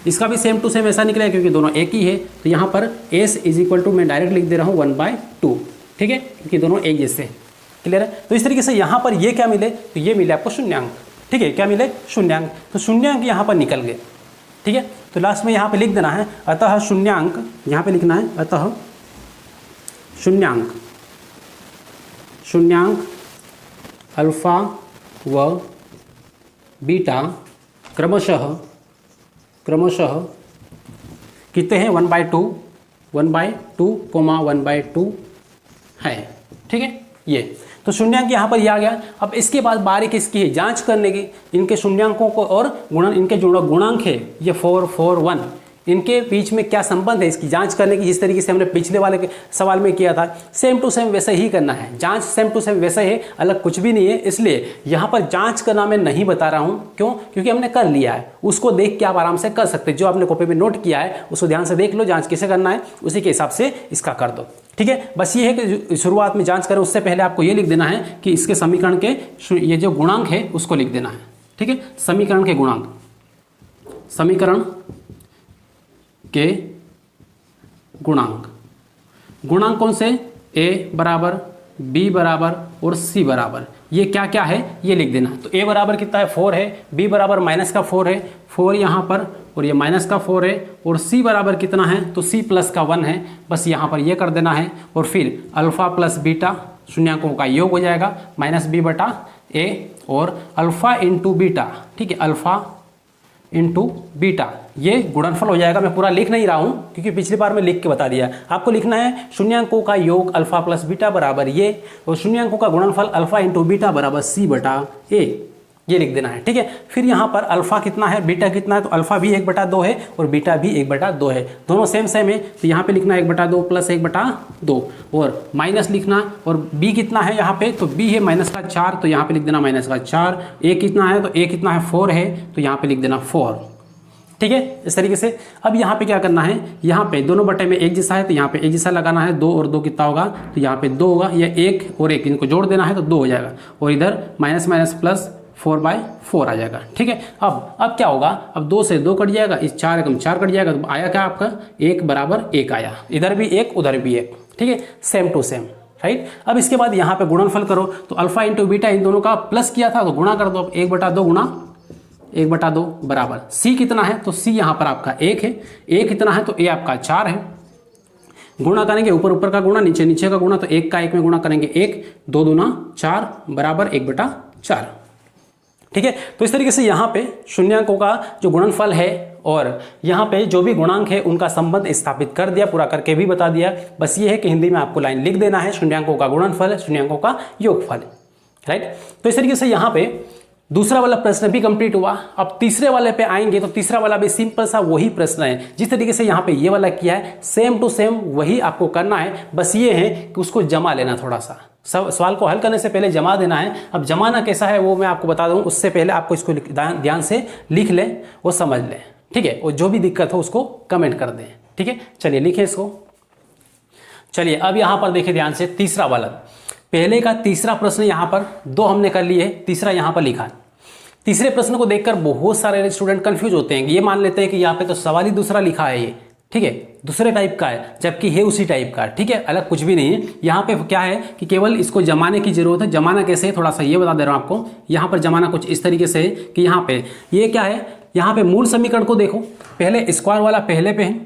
इसका भी सेम टू सेम ऐसा निकलेगा क्योंकि दोनों एक ही है, तो यहाँ पर s = मैं डायरेक्ट लिख दे रहा हूँ 1/2। ठीक है, क्योंकि दोनों एक जैसे हैं। क्लियर है, तो इस तरीके से यहाँ पर ये क्या मिले, तो ये मिले आपको शून्यांक। ठीक है, क्या मिले, शून्यांक, तो शून्यांक यहाँ पर निकल गए। ठीक है, तो लास्ट में यहाँ पे लिख देना है, अतः शून्यांक, यहाँ पे लिखना है अतः शून्यांक अल्फा व बीटा क्रमशः कितने हैं, 1/2, 1/2, 1/2 है। ठीक है, ये। तो शून्यांक यहाँ पर ये आ गया। अब इसके बाद बारी किसकी है, जांच करने की इनके शून्यांकों को और इनके जो गुणांक है ये 4, 4, 1, इनके बीच में क्या संबंध है इसकी जांच करने की। जिस तरीके से हमने पिछले वाले के सवाल में किया था, सेम टू सेम वैसे ही करना है। जांच सेम टू सेम वैसे है, अलग कुछ भी नहीं है। इसलिए यहाँ पर जांच करना मैं नहीं बता रहा हूँ, क्यों? क्योंकि हमने कर लिया है। उसको देख के आप आराम से कर सकते हैं। जो आपने कॉपी में नोट किया है उसको ध्यान से देख लो, जांच कैसे करना है उसी के हिसाब से इसका कर दो। ठीक है, बस ये है कि शुरुआत में जांच करें उससे पहले आपको ये लिख देना है कि इसके समीकरण के ये जो गुणांक है उसको लिख देना है। ठीक है, समीकरण के गुणांक, समीकरण के गुणांक, गुणांक कौन से, a बराबर, b बराबर और c बराबर, ये क्या क्या है ये लिख देना। तो a बराबर कितना है 4 है, b बराबर माइनस का 4 है, 4 यहाँ पर और ये माइनस का 4 है, और c बराबर कितना है तो c प्लस का 1 है। बस यहाँ पर ये कर देना है और फिर अल्फा प्लस बीटा शून्यांकों का योग हो जाएगा माइनस b बटा a और अल्फा इंटू बीटा। ठीक है, अल्फा इंटू बीटा ये गुणनफल हो जाएगा। मैं पूरा लिख नहीं रहा हूं क्योंकि पिछली बार में लिख के बता दिया। आपको लिखना है शून्यांकों का योग अल्फा प्लस बीटा बराबर ये, और शून्यांकों का गुणनफल अल्फा इंटू बीटा बराबर c बटा a, ये लिख देना है। ठीक है, फिर यहाँ पर अल्फा कितना है, बीटा कितना है, तो अल्फा भी 1/2 है और बीटा भी 1/2 है, दोनों सेम सेम है। तो यहाँ पे लिखना 1/2 प्लस 1/2 और माइनस लिखना। और b कितना है यहाँ पे, तो b है माइनस का 4, तो यहाँ पे लिख देना माइनस का 4। a कितना है, तो a कितना है 4 है, तो यहाँ पे लिख देना 4। ठीक है, इस तरीके से। अब यहाँ पे क्या करना है, यहाँ पे दोनों बटे में एक जैसा है तो यहाँ पे एक जैसा लगाना है। 2 और 2 कितना होगा, तो यहाँ पे 2 होगा, या 1 और 1 इनको जोड़ देना है तो 2 हो जाएगा, और इधर माइनस माइनस प्लस 4/4 आ जाएगा। ठीक है, अब क्या होगा, अब 2 से 2 कट जाएगा, इस 4 एकम 4 कट जाएगा, तो आया क्या आपका 1 बराबर 1 आया, इधर भी 1 उधर भी 1। ठीक है, सेम टू सेम, राइट। अब इसके बाद यहाँ पे गुणनफल करो, तो अल्फा इंटू बीटा इन दोनों का प्लस किया था तो गुणा कर दो। अब 1/2 गुणा 1/2 बराबर c कितना है, तो c यहाँ पर आपका 1 है, a कितना है, तो a आपका 4 है। गुणा करेंगे ऊपर ऊपर का गुणा, नीचे नीचे का गुणा, तो 1 का 1 में गुणा करेंगे 1, 2 दूना 4 बराबर 1/4। ठीक है, तो इस तरीके से यहाँ पे शून्यांकों का जो गुणनफल है और यहाँ पे जो भी गुणांक है उनका संबंध स्थापित कर दिया, पूरा करके भी बता दिया। बस ये है कि हिंदी में आपको लाइन लिख देना है, शून्यांकों का गुणनफल, शून्यांकों का योगफल, राइट। तो इस तरीके से यहाँ पे दूसरा वाला प्रश्न भी कंप्लीट हुआ। अब तीसरे वाले पे आएंगे तो तीसरा वाला भी सिंपल सा वही प्रश्न है, जिस तरीके से यहाँ पे ये वाला किया है सेम टू सेम वही आपको करना है। बस ये है कि उसको जमा लेना, थोड़ा सा सब सवाल को हल करने से पहले जमा देना है। अब जमाना कैसा है वो मैं आपको बता दूं, उससे पहले आपको इसको ध्यान से लिख लें और समझ लें। ठीक है, और जो भी दिक्कत हो उसको कमेंट कर दें। ठीक है, चलिए लिखें इसको। चलिए अब यहाँ पर देखें ध्यान से, तीसरा वाला, पहले का तीसरा प्रश्न यहाँ पर 2 हमने कर लिए, तीसरा यहाँ पर लिखा। तीसरे प्रश्न को देखकर बहुत सारे स्टूडेंट कंफ्यूज होते हैं, ये मान लेते हैं कि यहाँ पे तो सवाल ही दूसरा लिखा है ये, ठीक है, दूसरे टाइप का है, जबकि है उसी टाइप का। ठीक है, अलग कुछ भी नहीं है। यहाँ पे क्या है कि केवल इसको जमाने की जरूरत है। जमाना कैसे है थोड़ा सा ये बता दे रहा हूँ आपको। यहाँ पर जमाना कुछ इस तरीके से है कि यहाँ पे ये क्या है, यहाँ पे मूल समीकरण को देखो, पहले स्क्वायर वाला पहले पे है,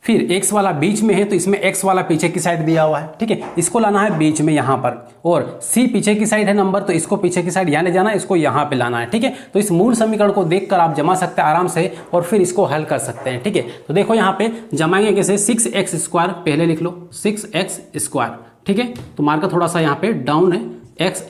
फिर x वाला बीच में है, तो इसमें x वाला पीछे की साइड दिया हुआ है। ठीक है, इसको लाना है बीच में यहाँ पर, और c पीछे की साइड है नंबर, तो इसको पीछे की साइड यहाँ ले जाना है, इसको यहाँ पे लाना है। ठीक है, तो इस मूल समीकरण को देखकर आप जमा सकते हैं आराम से और फिर इसको हल कर सकते हैं। ठीक है, तो देखो यहाँ पे जमाएंगे कैसे, 6x² पहले लिख लो, 6x²। ठीक है, तो मार्कर थोड़ा सा यहाँ पे डाउन है, x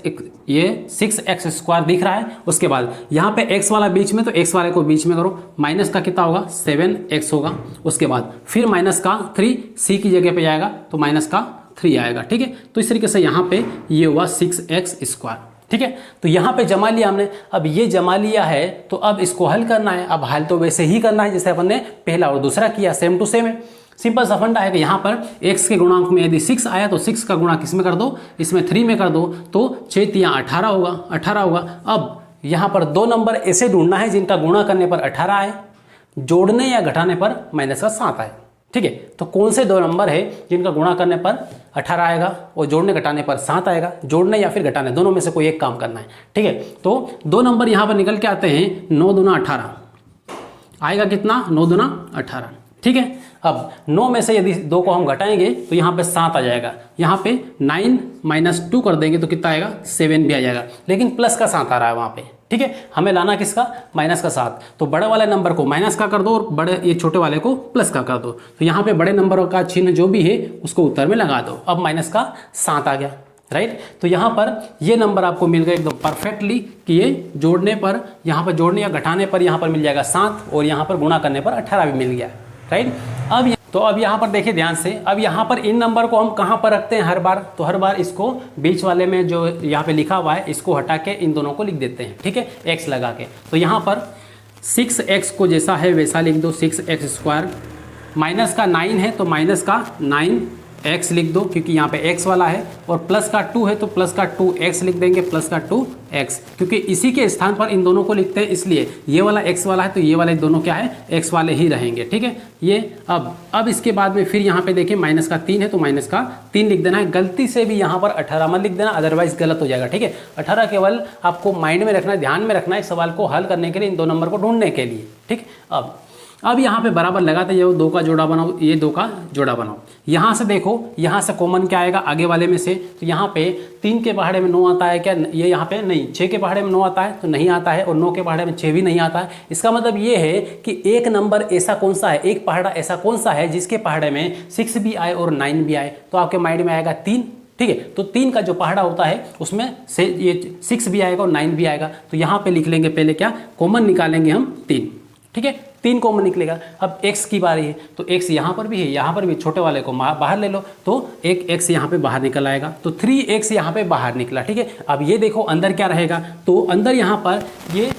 ये 6x² दिख रहा है। उसके बाद यहाँ पे x वाला बीच में, तो x वाले को बीच में करो, माइनस का कितना होगा 7x होगा। उसके बाद फिर माइनस का 3 c की जगह पे जाएगा, तो माइनस का 3 आएगा। ठीक है, तो इस तरीके से यहाँ पे ये हुआ 6x²। ठीक है, तो यहाँ पे जमा लिया हमने। अब ये जमा लिया है तो अब इसको हल करना है। अब हल तो वैसे ही करना है जैसे अपन ने पहला और दूसरा किया, सेम टू सेम है। सिंपल सा फंडा है कि यहाँ पर x के गुणांक में यदि 6 आया तो 6 का गुणा किस में कर दो, इसमें 3 में कर दो, तो 6 तियां 18 होगा, 18 होगा। अब यहाँ पर 2 नंबर ऐसे ढूंढना है जिनका गुणा करने पर 18 आए, जोड़ने या घटाने पर माइनस का 7 आए। ठीक है, तो कौन से 2 नंबर है जिनका गुणा करने पर 18 आएगा और जोड़ने घटाने पर 7 आएगा, जोड़ने या फिर घटाने दोनों में से कोई एक काम करना है। ठीक है, तो 2 नंबर यहाँ पर निकल के आते हैं, 9 दूना 18 आएगा, कितना 9 दूना 18। ठीक है, अब 9 में से यदि 2 को हम घटाएंगे तो यहाँ पे 7 आ जाएगा, यहाँ पे 9 - 2 कर देंगे तो कितना आएगा 7 भी आ जाएगा, लेकिन प्लस का 7 आ रहा है वहाँ पे। ठीक है, हमें लाना किसका, माइनस का 7, तो बड़े वाले नंबर को माइनस का कर दो और बड़े ये छोटे वाले को प्लस का कर दो। तो यहाँ पे बड़े नंबर का चिन्ह जो भी है उसको उत्तर में लगा दो। अब माइनस का 7 आ गया। राइट। तो यहाँ पर ये नंबर आपको मिल गया एकदम परफेक्टली कि ये जोड़ने पर, यहाँ पर जोड़ने या घटाने पर यहाँ पर मिल जाएगा 7 और यहाँ पर गुणा करने पर 18 भी मिल गया, राइट। अब यहाँ पर देखिए ध्यान से, अब यहाँ पर इन नंबर को हम कहाँ पर रखते हैं हर बार, तो हर बार इसको बीच वाले में जो यहाँ पे लिखा हुआ है इसको हटा के इन दोनों को लिख देते हैं, ठीक है, x लगा के। तो यहाँ पर 6x को जैसा है वैसा लिख दो, 6x²। माइनस का 9 है तो माइनस का 9x लिख दो क्योंकि यहाँ पे x वाला है, और प्लस का 2 है तो प्लस का 2x लिख देंगे, प्लस का 2x, क्योंकि इसी के स्थान पर इन दोनों को लिखते हैं इसलिए ये वाला x वाला है तो ये वाले दोनों क्या है, x वाले ही रहेंगे, ठीक है। ये अब इसके बाद में फिर यहाँ पे देखिए माइनस का 3 है तो माइनस का 3 लिख देना है। गलती से भी यहाँ पर 18 मत लिख देना, अदरवाइज गलत हो जाएगा, ठीक है। 18 केवल आपको माइंड में रखना है, ध्यान में रखना है सवाल को हल करने के लिए, इन दो नंबर को ढूंढने के लिए, ठीक। अब यहाँ पे बराबर लगाते जाओ, 2 का जोड़ा बनाओ, ये 2 का जोड़ा बनाओ। यहाँ से देखो, यहाँ से कॉमन क्या आएगा आगे वाले में से, तो यहाँ पे 3 के पहाड़े में 9 आता है क्या, ये यहाँ पे नहीं, 6 के पहाड़े में 9 आता है तो नहीं आता है, और 9 के पहाड़े में 6 भी नहीं आता है। इसका मतलब ये है कि एक नंबर ऐसा कौन सा है, एक पहाड़ा ऐसा कौन सा है जिसके पहाड़े में 6 भी आए और 9 भी आए, तो आपके माइंड में आएगा 3, ठीक है। तो 3 का जो पहाड़ा होता है उसमें से ये 6 भी आएगा और 9 भी आएगा, तो यहाँ पे लिख लेंगे पहले क्या, कॉमन निकालेंगे हम 3, ठीक है, 3 कॉमन निकलेगा। अब x की बारी है तो x यहाँ पर भी है, यहाँ पर भी, छोटे वाले को बाहर ले लो तो एक x यहाँ पे बाहर निकल आएगा, तो 3x यहाँ पे बाहर निकला, ठीक है। अब ये देखो अंदर क्या रहेगा, तो अंदर यहाँ पर ये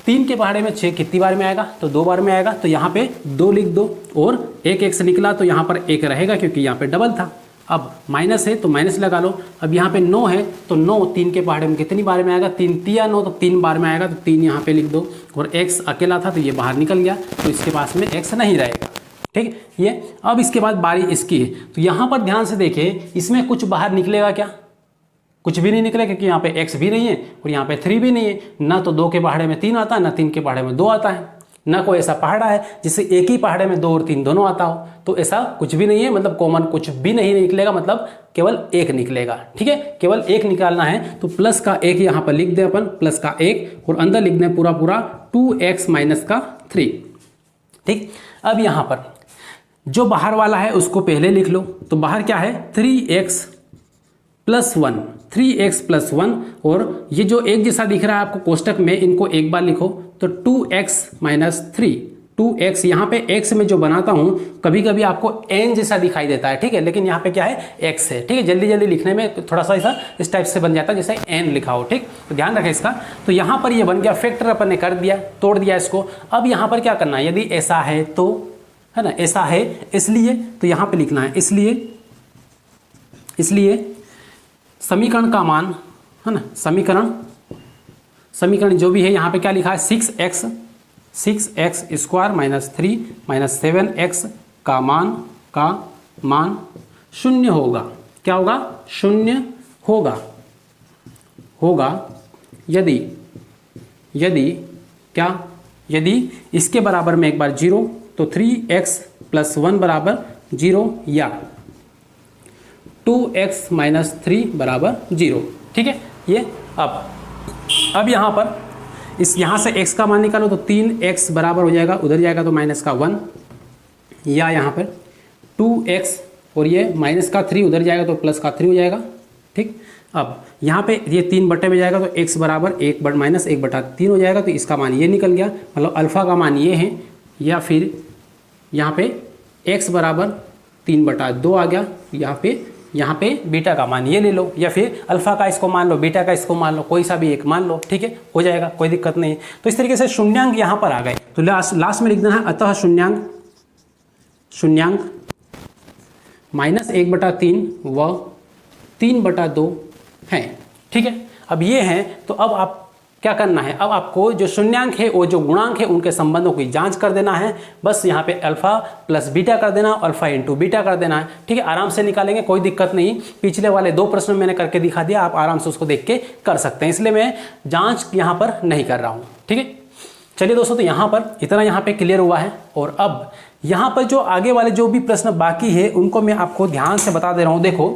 3 के पहाड़े में 6 कितनी बार में आएगा, तो 2 बार में आएगा, तो यहाँ पे 2 लिख दो, और एक x निकला तो यहाँ पर 1 रहेगा क्योंकि यहाँ पे डबल था। अब माइनस है तो माइनस लगा लो। अब यहाँ पे 9 है तो 9 3 के पहाड़े में कितनी बार में आएगा, 3 तिया 9 तो 3 बार में आएगा, तो 3 यहाँ पे लिख दो, और x अकेला था तो ये बाहर निकल गया, तो इसके पास में x नहीं रहेगा, ठीक। ये अब इसके बाद बारी इसकी है, तो यहाँ पर ध्यान से देखिए, इसमें कुछ बाहर निकलेगा क्या, कुछ भी नहीं निकलेगा क्योंकि यहाँ पे x भी नहीं है और यहाँ पे 3 भी नहीं है, ना तो 2 के पहाड़े में 3 आता है, ना 3 के पहाड़े में 2 आता है, ना कोई ऐसा पहाड़ा है जिससे एक ही पहाड़े में 2 और 3 दोनों आता हो, तो ऐसा कुछ भी नहीं है, मतलब कॉमन कुछ भी नहीं निकलेगा, मतलब केवल 1 निकलेगा, ठीक है। केवल 1 निकालना है तो प्लस का 1 यहाँ पर लिख दे अपन, प्लस का 1, और अंदर लिख दें पूरा पूरा 2x माइनस का 3, ठीक। अब यहाँ पर जो बाहर वाला है उसको पहले लिख लो, तो बाहर क्या है 3x + 1, 3x + 1, और ये जो एक जैसा दिख रहा है आपको कोष्टक में, इनको एक बार लिखो तो 2x - 3, 2x यहाँ पे x में जो बनाता हूँ कभी कभी आपको n जैसा दिखाई देता है, ठीक है, लेकिन यहाँ पे क्या है x है, ठीक है। जल्दी जल्दी लिखने में थोड़ा सा ऐसा इस टाइप से बन जाता है जैसे n लिखा हो, ठीक, तो ध्यान रखें इसका। तो यहाँ पर ये बन गया, फैक्टर अपन ने कर दिया, तोड़ दिया इसको। अब यहाँ पर क्या करना है, यदि ऐसा है तो, है ना, ऐसा है इसलिए, तो यहाँ पे लिखना है इसलिए समीकरण का मान, है ना, समीकरण जो भी है यहाँ पे क्या लिखा है, 6x स्क्वायर - 3 - 7x का मान 0 होगा। क्या होगा, 0 होगा यदि इसके बराबर में एक बार 0, तो 3x + 1 = 0 या 2x - 3 = 0, ठीक है। ये अब यहाँ पर यहाँ से x का मान निकालो तो 3x बराबर हो जाएगा, उधर जाएगा तो -1, या यहाँ पर 2x और ये -3 उधर जाएगा तो +3 हो जाएगा, ठीक। अब यहाँ पे ये 3 बटे में जाएगा तो x बराबर -1/3 हो जाएगा, तो इसका मान ये निकल गया, मतलब अल्फ़ा का मान ये है, या फिर यहाँ पे x बराबर 3/2 आ गया, यहाँ पे बीटा का मान ये ले लो, या फिर अल्फा का इसको मान लो, बीटा का इसको मान लो, कोई सा भी एक मान लो, ठीक है, हो जाएगा, कोई दिक्कत नहीं। तो इस तरीके से शून्यांक यहाँ पर आ गए, तो लास्ट में लिख देना है अतः शून्यांक -1/3 व 3/2 है, ठीक है। अब ये है, तो अब आप क्या करना है, अब आपको जो शून्यांक है और जो गुणांक है उनके संबंधों की जांच कर देना है, बस यहाँ पे अल्फा + बीटा कर देना, अल्फा × बीटा कर देना है, ठीक है। आराम से निकालेंगे, कोई दिक्कत नहीं। पिछले वाले 2 प्रश्न मैंने करके दिखा दिया, आप आराम से उसको देख के कर सकते हैं, इसलिए मैं जांच यहाँ पर नहीं कर रहा हूँ, ठीक है। चलिए दोस्तों, तो यहाँ पर इतना यहाँ पे क्लियर हुआ है, और अब यहाँ पर जो आगे वाले जो भी प्रश्न बाकी है उनको मैं आपको ध्यान से बता दे रहा हूँ। देखो,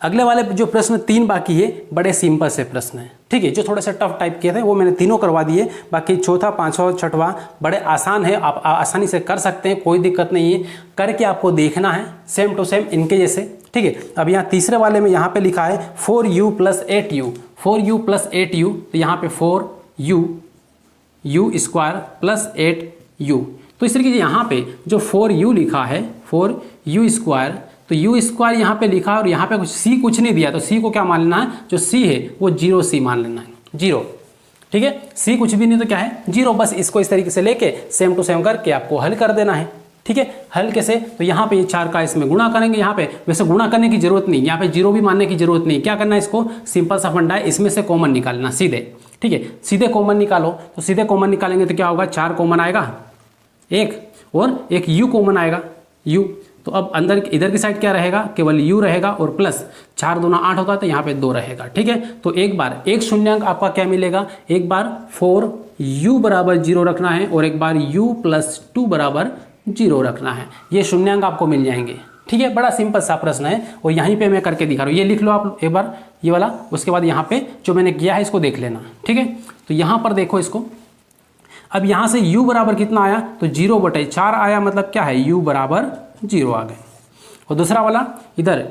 अगले वाले जो प्रश्न 3 बाकी है बड़े सिंपल से प्रश्न है, ठीक है। जो थोड़े से टफ टाइप के थे वो मैंने तीनों करवा दिए, बाकी चौथा, पांचवा, छठवा बड़े आसान है, आप आसानी से कर सकते हैं, कोई दिक्कत नहीं है। करके आपको देखना है सेम टू सेम इनके जैसे, ठीक है। अब यहाँ तीसरे वाले में यहाँ पे लिखा है 4u + 8u, 4u + 8u, तो यहाँ पे 4u u² + 8u, तो इस तरीके से यहाँ पे जो 4u लिखा है 4u², तो u² यहाँ पे लिखा है और यहाँ पे कुछ c कुछ नहीं दिया, तो c को क्या मान लेना है, जो c है वो 0c मान लेना है, 0, ठीक है। c कुछ भी नहीं तो क्या है 0, बस इसको इस तरीके से लेके सेम टू सेम करके आपको हल कर देना है, ठीक है। हल कैसे, तो यहाँ पे ये 4 का इसमें गुणा करेंगे, यहाँ पे वैसे गुणा करने की जरूरत नहीं, यहाँ पे 0 भी मानने की जरूरत नहीं, क्या करना है इसको सिंपल सा फंडा है, इसमें से कॉमन निकालना सीधे, ठीक है। सीधे कॉमन निकालो, तो सीधे कॉमन निकालेंगे तो क्या होगा, 4 कॉमन आएगा, 1 और एक u कॉमन आएगा, u, तो अब अंदर इधर की साइड क्या रहेगा, केवल u रहेगा और प्लस 4 दूना 8 होगा, तो यहाँ पे 2 रहेगा, ठीक है। तो एक बार एक शून्यांक आपका क्या मिलेगा, एक बार 4u = 0 रखना है और एक बार u + 2 = 0 रखना है, ये शून्यांक आपको मिल जाएंगे, ठीक है। बड़ा सिंपल सा प्रश्न है और यहीं पे मैं करके दिखा रहा हूँ, ये लिख लो आप एक बार ये वाला, उसके बाद यहाँ पे जो मैंने किया है इसको देख लेना, ठीक है। तो यहाँ पर देखो इसको, अब यहाँ से u बराबर कितना आया, तो 0/4 आया, मतलब क्या है u = 0 आ गए। और दूसरा वाला इधर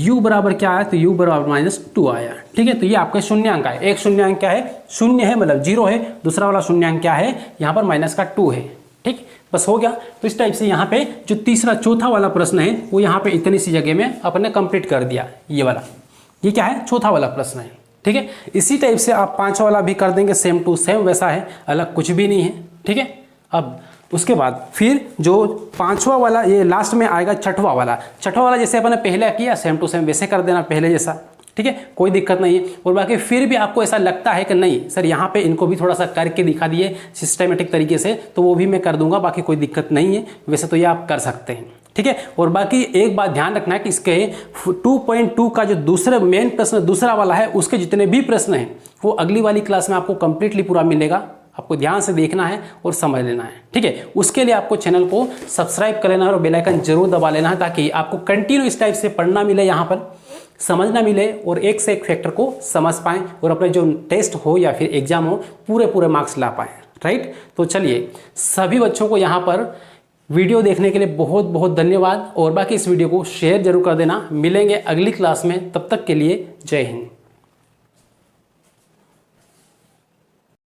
u बराबर क्या आया, तो u = -2 आया, ठीक है। तो ये आपका शून्यांक है, एक शून्यांक क्या है, शून्य है मतलब 0 है, दूसरा वाला शून्यांक क्या है, यहाँ पर -2 है, ठीक, बस हो गया। तो इस टाइप से यहाँ पे जो तीसरा चौथा वाला प्रश्न है वो यहाँ पे इतनी सी जगह में अपने कंप्लीट कर दिया, ये वाला, ये क्या है, चौथा वाला प्रश्न है, ठीक है। इसी टाइप से आप 5 वाला भी कर देंगे, सेम टू सेम वैसा है, अलग कुछ भी नहीं है, ठीक है। अब उसके बाद फिर जो 5वां वाला ये लास्ट में आएगा, छठवां वाला जैसे अपने पहले किया सेम टू सेम वैसे कर देना पहले जैसा, ठीक है, कोई दिक्कत नहीं है। और बाकी फिर भी आपको ऐसा लगता है कि नहीं सर यहाँ पे इनको भी थोड़ा सा करके दिखा दिए सिस्टमेटिक तरीके से, तो वो भी मैं कर दूंगा, बाकी कोई दिक्कत नहीं है, वैसे तो ये आप कर सकते हैं, ठीक है। और बाकी एक बात ध्यान रखना है कि इसके 2.2 का जो दूसरे मेन प्रश्न दूसरा वाला है, उसके जितने भी प्रश्न हैं वो अगली वाली क्लास में आपको कंप्लीटली पूरा मिलेगा, आपको ध्यान से देखना है और समझ लेना है, ठीक है। उसके लिए आपको चैनल को सब्सक्राइब कर लेना है और बेल आइकन जरूर दबा लेना है, ताकि आपको कंटिन्यू इस टाइप से पढ़ना मिले, यहाँ पर समझना मिले और एक से एक फैक्टर को समझ पाएं और अपने जो टेस्ट हो या फिर एग्जाम हो पूरे मार्क्स ला पाएं, राइट। तो चलिए सभी बच्चों को यहाँ पर वीडियो देखने के लिए बहुत बहुत धन्यवाद, और बाकी इस वीडियो को शेयर जरूर कर देना। मिलेंगे अगली क्लास में, तब तक के लिए जय हिंद।